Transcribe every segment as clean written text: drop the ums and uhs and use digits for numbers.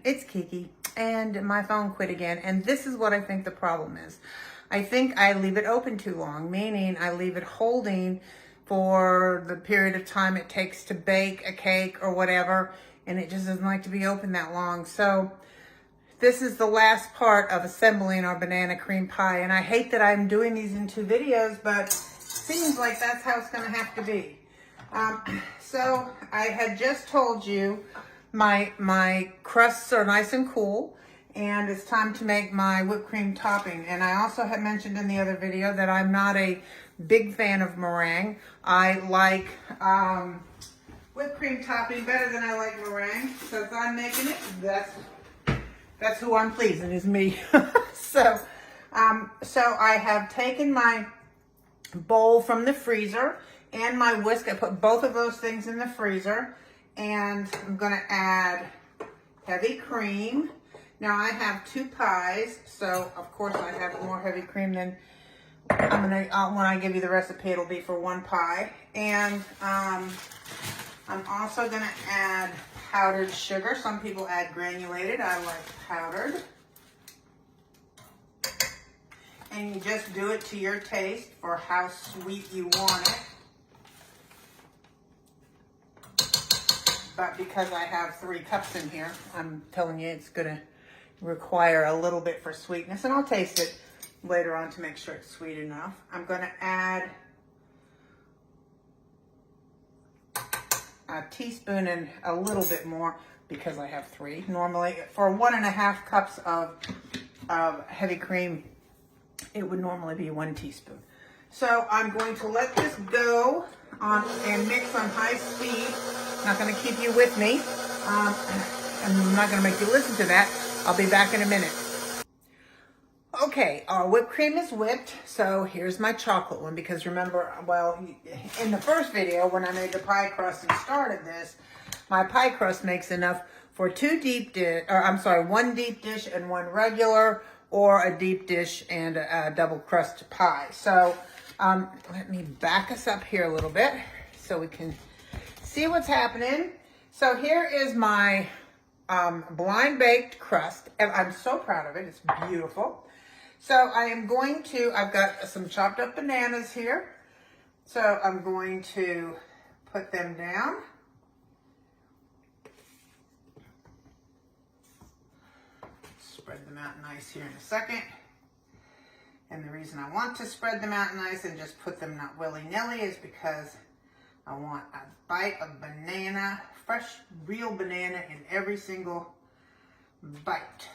it's Kiki, and my phone quit again, and this is what I think the problem is. I think I leave it open too long, meaning I leave it holding for the period of time it takes to bake a cake or whatever, and it just doesn't like to be open that long. So this is the last part of assembling our banana cream pie, and I hate that I'm doing these in 2 videos, but seems like that's how it's gonna have to be. So I had just told you my crusts are nice and cool, and it's time to make my whipped cream topping. And I also had mentioned in the other video that I'm not a big fan of meringue. I like whipped cream topping better than I like meringue. So if I'm making it, that's who I'm pleasing, is me. So I have taken my bowl from the freezer and my whisk. I put both of those things in the freezer, and I'm gonna add heavy cream. Now I have 2 pies, so of course I have more heavy cream than when I give you the recipe, it'll be for 1 pie. And I'm also gonna add powdered sugar. Some people add granulated, I like powdered. And you just do it to your taste for how sweet you want it. But because I have 3 cups in here, I'm telling you it's gonna require a little bit for sweetness, and I'll taste it later on to make sure it's sweet enough. I'm gonna add a teaspoon and a little bit more because I have 3. Normally, for 1.5 cups of heavy cream, it would normally be 1 teaspoon. So I'm going to let this go on and mix on high speed. Not going to keep you with me. I'm not going to make you listen to that. I'll be back in a minute. Okay, our whipped cream is whipped. So here's my chocolate one, because remember, well, in the first video when I made the pie crust and started this, my pie crust makes enough for 1 deep dish and 1 regular, or a deep dish and a double crust pie. So let me back us up here a little bit so we can see what's happening. So here is my blind baked crust. I'm so proud of it. It's beautiful. So I've got some chopped up bananas here. So I'm going to put them down. Spread them out nice here in a second. And the reason I want to spread them out nice and just put them not willy-nilly is because I want a bite of banana, fresh, real banana in every single bite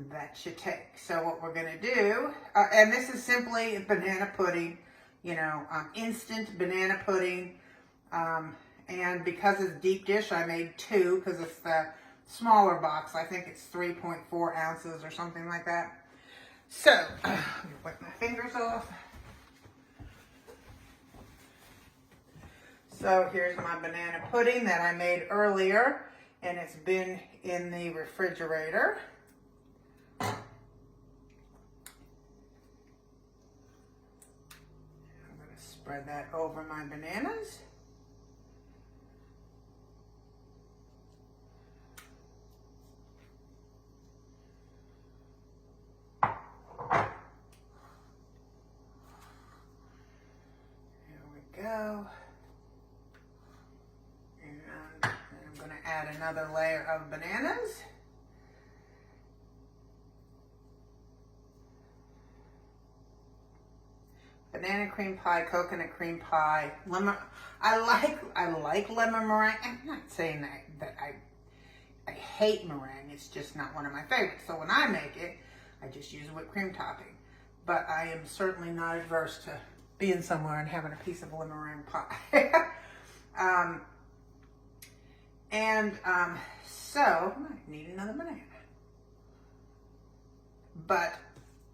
that you take. So what we're gonna do, and this is simply banana pudding, instant banana pudding. And because it's deep dish, I made 2 because it's the smaller box. I think it's 3.4 ounces or something like that. So, I'm gonna wipe my fingers off. So here's my banana pudding that I made earlier, and it's been in the refrigerator. I'm gonna spread that over my bananas. Go. And I'm going to add another layer of bananas. Banana cream pie, coconut cream pie, lemon. I like lemon meringue. I'm not saying that I hate meringue. It's just not one of my favorites. So when I make it, I just use whipped cream topping. But I am certainly not adverse to being somewhere and having a piece of lemon meringue pie. So I might need another banana. But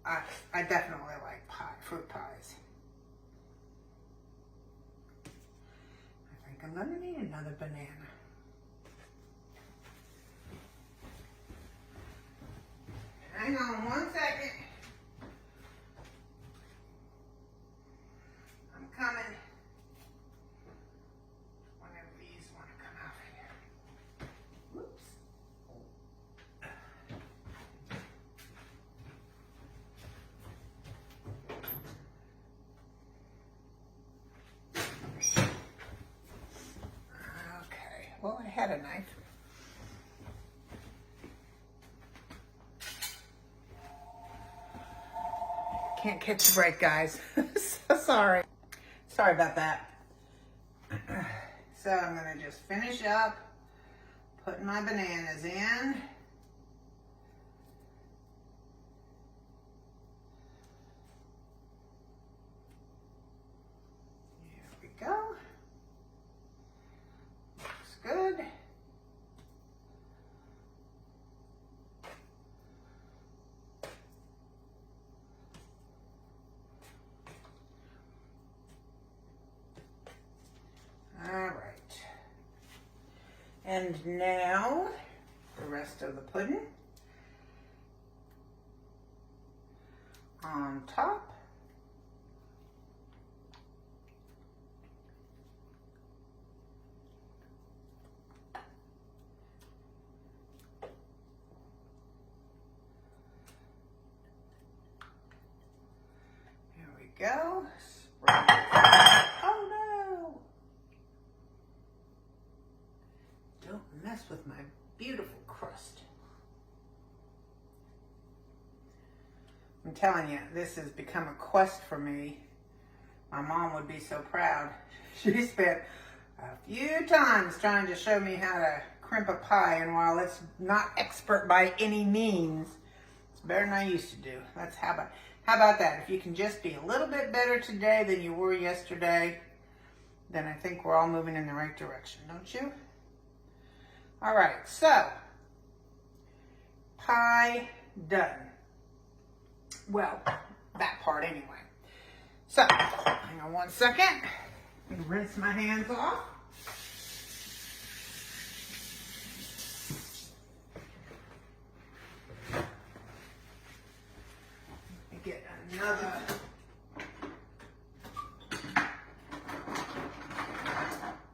I definitely like fruit pies. I think I'm gonna need another banana. Hang on 1 second. Coming. One of these want to come out here. Whoops. Well, I had a knife. Can't catch a break, guys. So sorry. Sorry about that. So I'm gonna just finish up putting my bananas in. Here we go. Looks good. All right. And now the rest of the pudding on top. There we go. Spread it. Oh no! Don't mess with my beautiful crust. I'm telling you, this has become a quest for me. My mom would be so proud. She spent a few times trying to show me how to crimp a pie, and while it's not expert by any means, it's better than I used to do. That's how about that? If you can just be a little bit better today than you were yesterday, then I think we're all moving in the right direction, don't you? All right, so pie done. Well, that part anyway. So, hang on one second. Let me rinse my hands off. Let me get another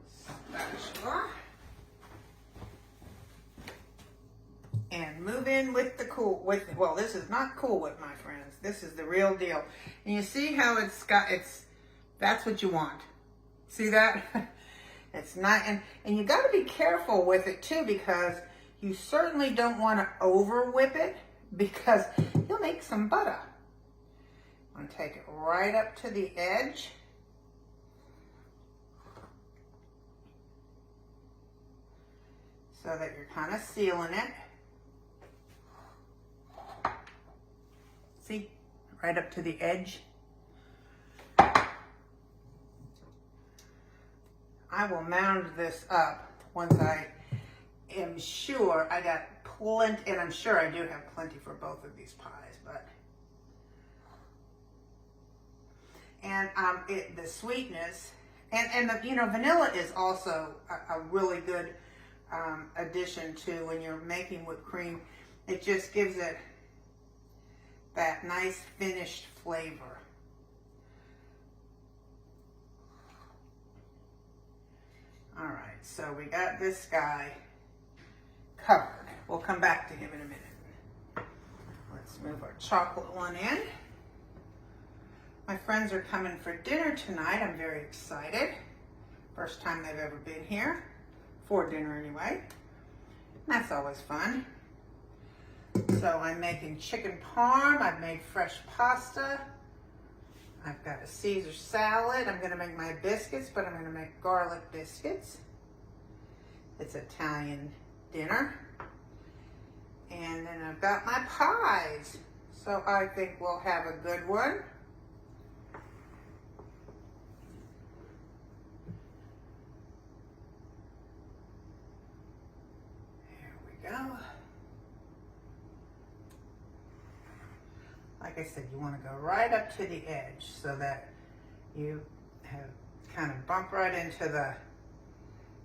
spatula. And move in with the well, this is not Cool Whip, my friends. This is the real deal. And you see how that's what you want. See that? It's not, and you got to be careful with it too, because you certainly don't want to over whip it, because you'll make some butter. I'm going to take it right up to the edge. So that you're kind of sealing it. See, right up to the edge. I will mound this up once I am sure I got plenty, and I'm sure I do have plenty for both of these pies, but. And the sweetness, and the, vanilla is also a really good addition to when you're making whipped cream. It just gives it that nice finished flavor. All right, so we got this guy covered. We'll come back to him in a minute. Let's move our chocolate one in. My friends are coming for dinner tonight. I'm very excited. First time they've ever been here, for dinner anyway. That's always fun. So I'm making chicken parm. I've made fresh pasta. I've got a Caesar salad. I'm going to make my biscuits, but I'm going to make garlic biscuits. It's Italian dinner. And then I've got my pies. So I think we'll have a good one. Here we go. Like I said, you want to go right up to the edge so that you have kind of bump right into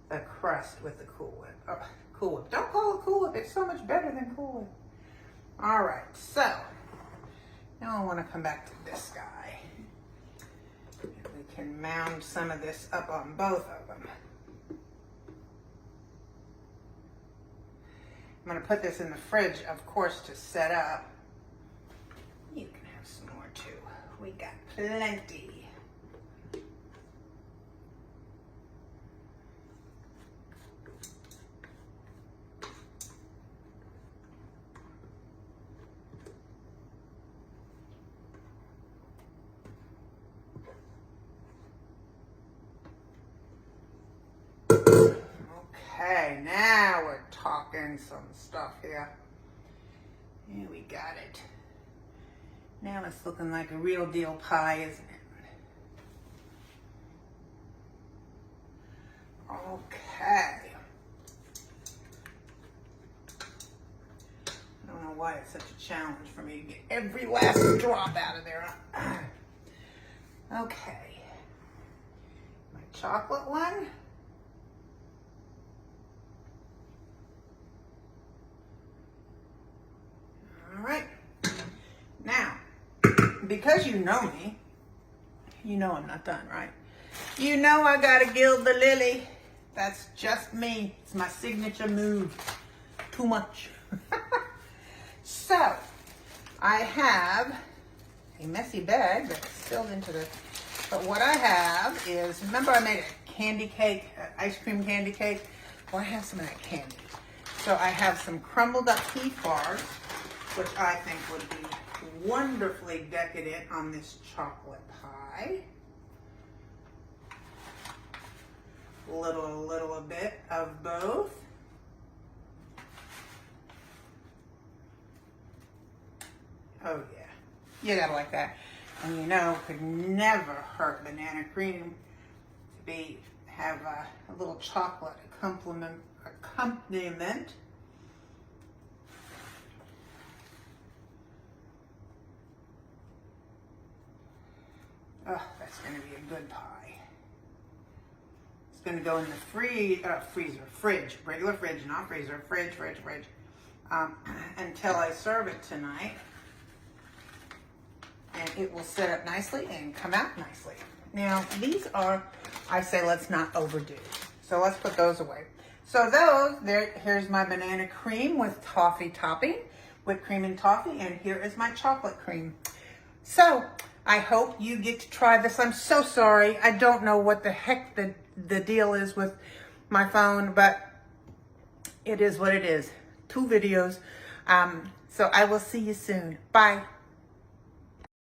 the crust with the Cool Whip. Oh, Cool Whip. Don't call it Cool Whip. It's so much better than Cool Whip. All right, so now I want to come back to this guy. And we can mound some of this up on both of them. I'm going to put this in the fridge, of course, to set up. You can have some more too. We got plenty. Okay, now we're talking some stuff here. Here we got it. Now it's looking like a real deal pie, isn't it? Okay. I don't know why it's such a challenge for me to get every last drop out of there. Okay. My chocolate one. All right. Now, because you know me, you know I'm not done, right? You know I gotta gild the lily. That's just me. It's my signature move. Too much. So, I have a messy bag that's spilled into the, but what I have is, remember I made a candy cake, ice cream candy cake? Well, I have some of that candy. So I have some crumbled up Heath bars, which I think would be wonderfully decadent on this chocolate pie. Little bit of both. Oh yeah, you gotta like that. And you know, could never hurt banana cream to have a little chocolate accompaniment. Oh, that's gonna be a good pie. It's gonna go in the fridge, regular fridge, not freezer, fridge, until I serve it tonight. And it will set up nicely and come out nicely. Now, these are, I say let's not overdo. So let's put those away. So here's my banana cream with toffee topping, whipped cream and toffee, and here is my chocolate cream. So, I hope you get to try this. I'm so sorry. I don't know what the heck the deal is with my phone, but it is what it is. 2 videos. So I will see you soon. Bye.